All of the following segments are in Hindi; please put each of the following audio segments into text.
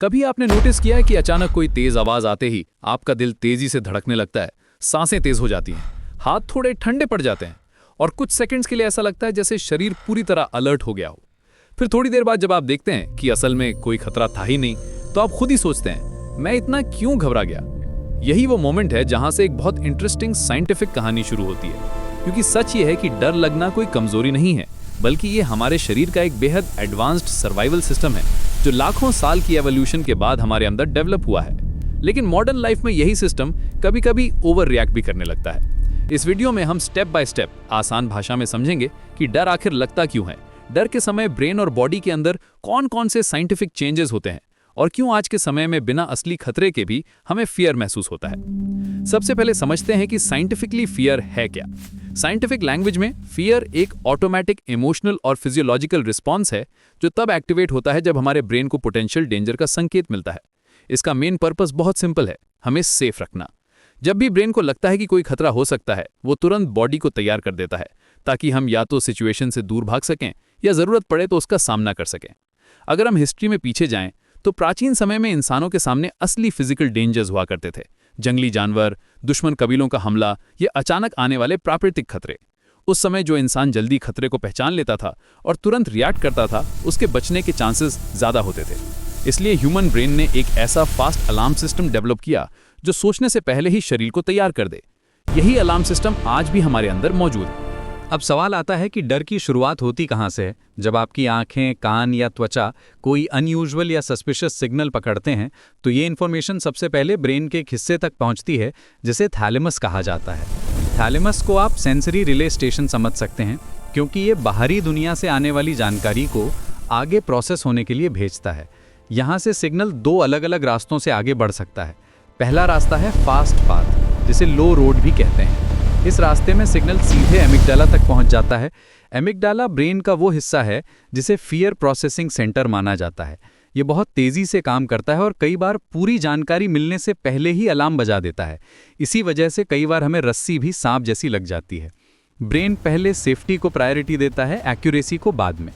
कभी आपने नोटिस किया है कि अचानक कोई तेज आवाज आते ही आपका दिल तेजी से धड़कने लगता है, सांसें तेज हो जाती हैं, हाथ थोड़े ठंडे पड़ जाते हैं और कुछ सेकंड्स के लिए ऐसा लगता है जैसे शरीर पूरी तरह अलर्ट हो गया हो। फिर थोड़ी देर बाद जब आप देखते हैं कि असल में कोई खतरा था ही नहीं, तो आप खुद ही सोचते हैं, मैं इतना क्यों घबरा गया। यही वो मोमेंट है जहां से एक बहुत इंटरेस्टिंग साइंटिफिक कहानी शुरू होती है, क्योंकि सच ये है कि डर लगना कोई कमजोरी नहीं है, बल्कि ये हमारे शरीर का एक बेहद एडवांस्ड सर्वाइवल सिस्टम है जो लाखों साल की एवोल्यूशन के बाद हमारे अंदर डेवलप हुआ है। लेकिन मॉडर्न लाइफ में यही सिस्टम कभी कभी ओवर रिएक्ट भी करने लगता है। इस वीडियो में हम स्टेप बाय स्टेप आसान भाषा में समझेंगे कि डर आखिर लगता क्यों है, डर के समय ब्रेन और बॉडी के अंदर कौन कौन से साइंटिफिक चेंजेस होते हैं और क्यों आज के समय में बिना असली खतरे के भी हमें फियर महसूस होता है। सबसे पहले समझते हैं कि साइंटिफिकली फियर है क्या। साइंटिफिक लैंग्वेज में फियर एक ऑटोमेटिक इमोशनल और फिजियोलॉजिकल रिस्पॉन्स है जो तब एक्टिवेट होता है जब हमारे ब्रेन को पोटेंशियल डेंजर का संकेत मिलता है। इसका मेन पर्पस बहुत सिंपल है, हमें सेफ रखना। जब भी ब्रेन को लगता है कि कोई खतरा हो सकता है, वो तुरंत बॉडी को तैयार कर देता है ताकि हम या तो सिचुएशन से दूर भाग सकें या जरूरत पड़े तो उसका सामना कर सकें। अगर हम हिस्ट्री में पीछे जाएं तो प्राचीन समय में इंसानों के सामने असली फिजिकल डेंजर्स हुआ करते थे। जंगली जानवर, दुश्मन कबीलों का हमला, ये अचानक आने वाले प्राकृतिक खतरे। उस समय जो इंसान जल्दी खतरे को पहचान लेता था और तुरंत रिएक्ट करता था, उसके बचने के चांसेस ज्यादा होते थे। इसलिए ह्यूमन ब्रेन ने एक ऐसा फास्ट अलार्म सिस्टम डेवलप किया जो सोचने से पहले ही शरीर को तैयार कर दे। यही अलार्म सिस्टम आज भी हमारे अंदर मौजूद है। अब सवाल आता है कि डर की शुरुआत होती कहाँ से है। जब आपकी आंखें, कान या त्वचा कोई अनयूजुअल या सस्पिशियस सिग्नल पकड़ते हैं तो ये इन्फॉर्मेशन सबसे पहले ब्रेन के एक हिस्से तक पहुंचती है जिसे थैलेमस कहा जाता है। थैलेमस को आप सेंसरी रिले स्टेशन समझ सकते हैं, क्योंकि ये बाहरी दुनिया से आने वाली जानकारी को आगे प्रोसेस होने के लिए भेजता है। यहाँ से सिग्नल दो अलग अलग रास्तों से आगे बढ़ सकता है। पहला रास्ता है फास्ट पाथ, जिसे लो रोड भी कहते हैं। इस रास्ते में सिग्नल सीधे एमिगडाला तक पहुंच जाता है। एमिगडाला ब्रेन का वो हिस्सा है जिसे फियर प्रोसेसिंग सेंटर माना जाता है। ये बहुत तेज़ी से काम करता है और कई बार पूरी जानकारी मिलने से पहले ही अलार्म बजा देता है। इसी वजह से कई बार हमें रस्सी भी सांप जैसी लग जाती है। ब्रेन पहले सेफ्टी को प्रायोरिटी देता है, एक्यूरेसी को बाद में।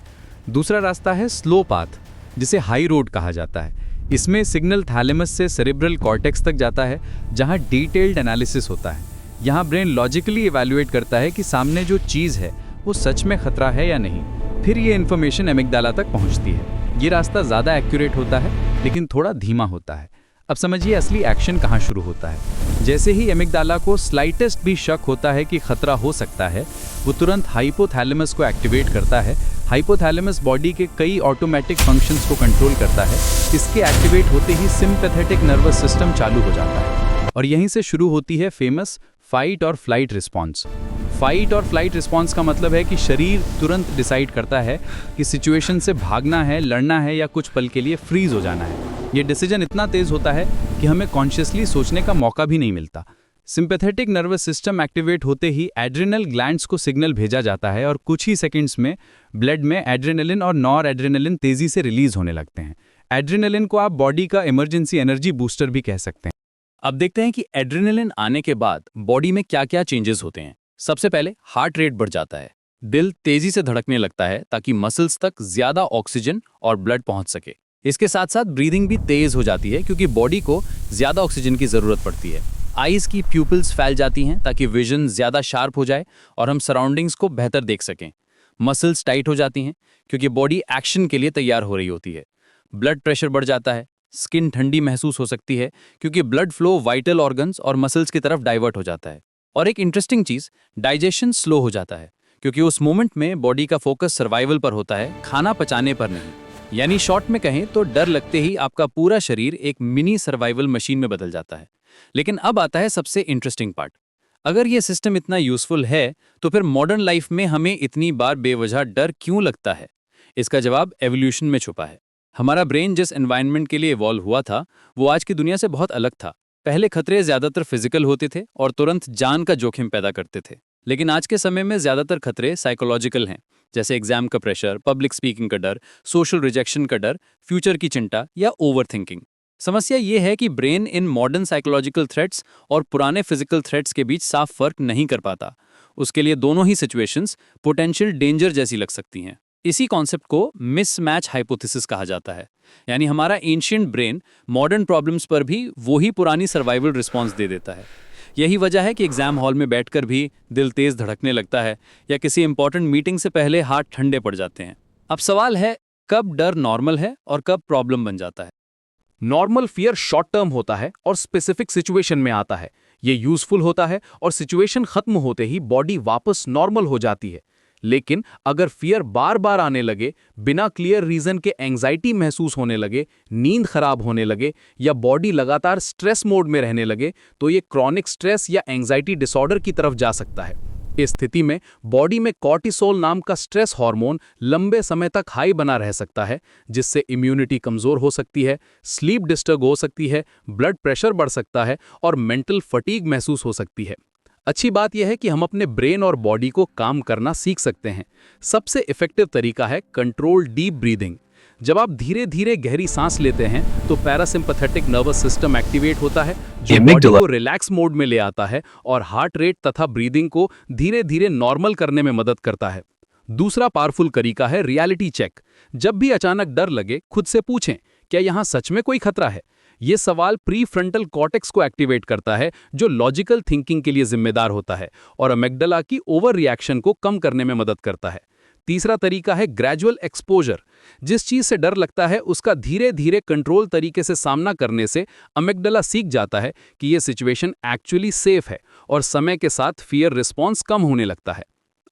दूसरा रास्ता है स्लो पाथ, जिसे हाई रोड कहा जाता है। इसमें सिग्नल थैलेमस से सेरेब्रल कॉर्टेक्स तक जाता है, जहाँ डिटेल्ड एनालिसिस होता है। यहाँ ब्रेन लॉजिकली इवैल्यूएट करता है कि सामने जो चीज़ है वो सच में खतरा है या नहीं। फिर ये इन्फॉर्मेशन एमिगडाला तक पहुँचती है। ये रास्ता ज़्यादा एक्यूरेट होता है लेकिन थोड़ा धीमा होता है। अब समझिए असली एक्शन कहाँ शुरू होता है। जैसे ही एमिगडाला को स्लाइटेस्ट भी शक होता है कि खतरा हो सकता है, वो तुरंत हाइपोथैलेमस को एक्टिवेट करता है। हाइपोथैलेमस बॉडी के कई ऑटोमेटिक फंक्शंस को कंट्रोल करता है। इसके एक्टिवेट होते ही सिंपैथेटिक नर्वस सिस्टम चालू हो जाता है और यहीं से शुरू होती है फेमस फाइट और फ्लाइट रिस्पॉन्स। फाइट और फ्लाइट रिस्पॉन्स का मतलब है कि शरीर तुरंत डिसाइड करता है कि सिचुएशन से भागना है, लड़ना है या कुछ पल के लिए फ्रीज हो जाना है। ये डिसीजन इतना तेज होता है कि हमें कॉन्शियसली सोचने का मौका भी नहीं मिलता। सिंपैथेटिक नर्वस सिस्टम एक्टिवेट होते ही एड्रेनल ग्लैंड्स को सिग्नल भेजा जाता है और कुछ ही सेकंड्स में ब्लड में एड्रेनलिन और नॉर एड्रेनलिन तेजी से रिलीज होने लगते हैं। एड्रेनलिन को आप बॉडी का इमरजेंसी एनर्जी बूस्टर भी कह सकते हैं। अब देखते हैं कि एड्रेनलिन आने के बाद बॉडी में क्या क्या चेंजेस होते हैं। सबसे पहले हार्ट रेट बढ़ जाता है, दिल तेजी से धड़कने लगता है ताकि मसल्स तक ज्यादा ऑक्सीजन और ब्लड पहुंच सके। इसके साथ साथ ब्रीदिंग भी तेज हो जाती है क्योंकि बॉडी को ज्यादा ऑक्सीजन की जरूरत पड़ती है। आईज की प्यूपिल्स फैल जाती हैं ताकि विजन ज्यादा शार्प हो जाए और हम सराउंडिंग्स को बेहतर देख सकें। मसल्स टाइट हो जाती हैं क्योंकि बॉडी एक्शन के लिए तैयार हो रही होती है। ब्लड प्रेशर बढ़ जाता है, स्किन ठंडी महसूस हो सकती है क्योंकि ब्लड फ्लो वाइटल ऑर्गन्स और मसल्स की तरफ डाइवर्ट हो जाता है। और एक इंटरेस्टिंग चीज, डाइजेशन स्लो हो जाता है क्योंकि उस मोमेंट में बॉडी का फोकस सर्वाइवल पर होता है, खाना पचाने पर नहीं। यानी शॉर्ट में कहें तो डर लगते ही आपका पूरा शरीर एक मिनी सर्वाइवल मशीन में बदल जाता है। लेकिन अब आता है सबसे इंटरेस्टिंग पार्ट। अगर ये सिस्टम इतना यूजफुल है तो फिर मॉडर्न लाइफ में हमें इतनी बार बेवजह डर क्यों लगता है? इसका जवाब एवोल्यूशन में छुपा है। हमारा ब्रेन जिस एनवायरनमेंट के लिए इवॉल्व हुआ था वो आज की दुनिया से बहुत अलग था। पहले खतरे ज्यादातर फिजिकल होते थे और तुरंत जान का जोखिम पैदा करते थे। लेकिन आज के समय में ज्यादातर खतरे साइकोलॉजिकल हैं, जैसे एग्जाम का प्रेशर, पब्लिक स्पीकिंग का डर, सोशल रिजेक्शन का डर, फ्यूचर की चिंता या ओवर थिंकिंग। समस्या ये है कि brain in modern psychological threats और पुराने फिजिकल थ्रेट्स के बीच साफ फर्क नहीं कर पाता। उसके लिए दोनों ही सिचुएशंस पोटेंशियल डेंजर जैसी लग सकती हैं। इसी कॉन्सेप्ट को मिसमैच हाइपोथेसिस कहा जाता है। यानी हमारा एंशिएंट ब्रेन मॉडर्न प्रॉब्लम्स पर भी वही पुरानी सर्वाइवल रिस्पॉन्स दे देता है। यही वजह है कि एग्जाम हॉल में बैठकर भी दिल तेज धड़कने लगता है या किसी इंपॉर्टेंट मीटिंग से पहले हाथ ठंडे पड़ जाते हैं। अब सवाल है, कब डर नॉर्मल है और कब प्रॉब्लम बन जाता है? नॉर्मल फियर शॉर्ट टर्म होता है और स्पेसिफिक सिचुएशन में आता है। ये यूजफुल होता है और सिचुएशन खत्म होते ही बॉडी वापस नॉर्मल हो जाती है। लेकिन अगर फियर बार बार आने लगे, बिना क्लियर रीजन के एंजाइटी महसूस होने लगे, नींद खराब होने लगे या बॉडी लगातार स्ट्रेस मोड में रहने लगे, तो ये क्रॉनिक स्ट्रेस या एंजाइटी डिसऑर्डर की तरफ जा सकता है। इस स्थिति में बॉडी में कॉर्टिसोल नाम का स्ट्रेस हार्मोन लंबे समय तक हाई बना रह सकता है, जिससे इम्यूनिटी कमजोर हो सकती है, स्लीप डिस्टर्ब हो सकती है, ब्लड प्रेशर बढ़ सकता है और मेंटल फटीग महसूस हो सकती है। अच्छी बात यह है कि हम अपने ब्रेन और बॉडी को काम करना सीख सकते हैं। सबसे इफेक्टिव तरीका है कंट्रोल डीप ब्रीदिंग। जब आप धीरे धीरे गहरी सांस लेते हैं तो पैरासिम्पैथेटिक नर्वस सिस्टम एक्टिवेट होता है, जो बॉडी को रिलैक्स मोड में ले आता है और हार्ट रेट तथा ब्रीदिंग को धीरे धीरे नॉर्मल करने में मदद करता है। दूसरा पावरफुल तरीका है रियलिटी चेक। जब भी अचानक डर लगे, खुद से पूछें, क्या यहाँ सच में कोई खतरा है? ये सवाल प्री फ्रंटल कॉर्टेक्स को एक्टिवेट करता है, जो लॉजिकल थिंकिंग के लिए जिम्मेदार होता है और अमिग्डाला की ओवर रिएक्शन को कम करने में मदद करता है। तीसरा तरीका है ग्रेजुअल एक्सपोजर। जिस चीज से डर लगता है उसका धीरे धीरे कंट्रोल तरीके से सामना करने से अमिग्डाला सीख जाता है कि यह सिचुएशन एक्चुअली सेफ है और समय के साथ फियर रिस्पॉन्स कम होने लगता है।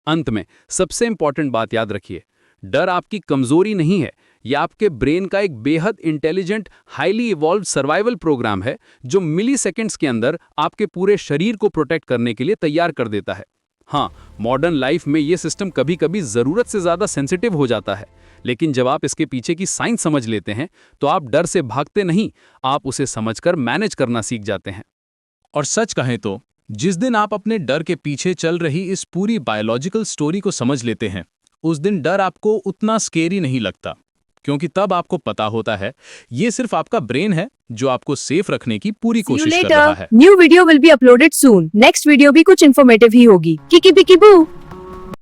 अंत में सबसे इंपॉर्टेंट बात याद रखिए, डर आपकी कमजोरी नहीं है, यह आपके ब्रेन का एक बेहद intelligent, highly evolve survival program है, जो मिली सेकेंड्स के अंदर आपके पूरे शरीर को प्रोटेक्ट करने के लिए तैयार कर देता है। हाँ, मॉडर्न लाइफ में यह सिस्टम कभी कभी ज़रूरत से ज़्यादा सेंसिटिव हो जाता है, लेकिन जब आप इसके पीछे की साइंस समझ लेते हैं तो आप डर से भागते नहीं, आप उसे समझकर मैनेज करना सीख जाते हैं। और सच कहें तो जिस दिन आप अपने डर के पीछे चल रही इस पूरी बायोलॉजिकल स्टोरी को समझ लेते हैं, उस दिन डर आपको उतना स्केरी नहीं लगता, क्योंकि तब आपको पता होता है ये सिर्फ आपका ब्रेन है जो आपको सेफ रखने की पूरी कोशिश कर रहा है। New video will be uploaded soon. Next video भी कुछ इन्फॉर्मेटिव ही होगी। किकी पिकी बू।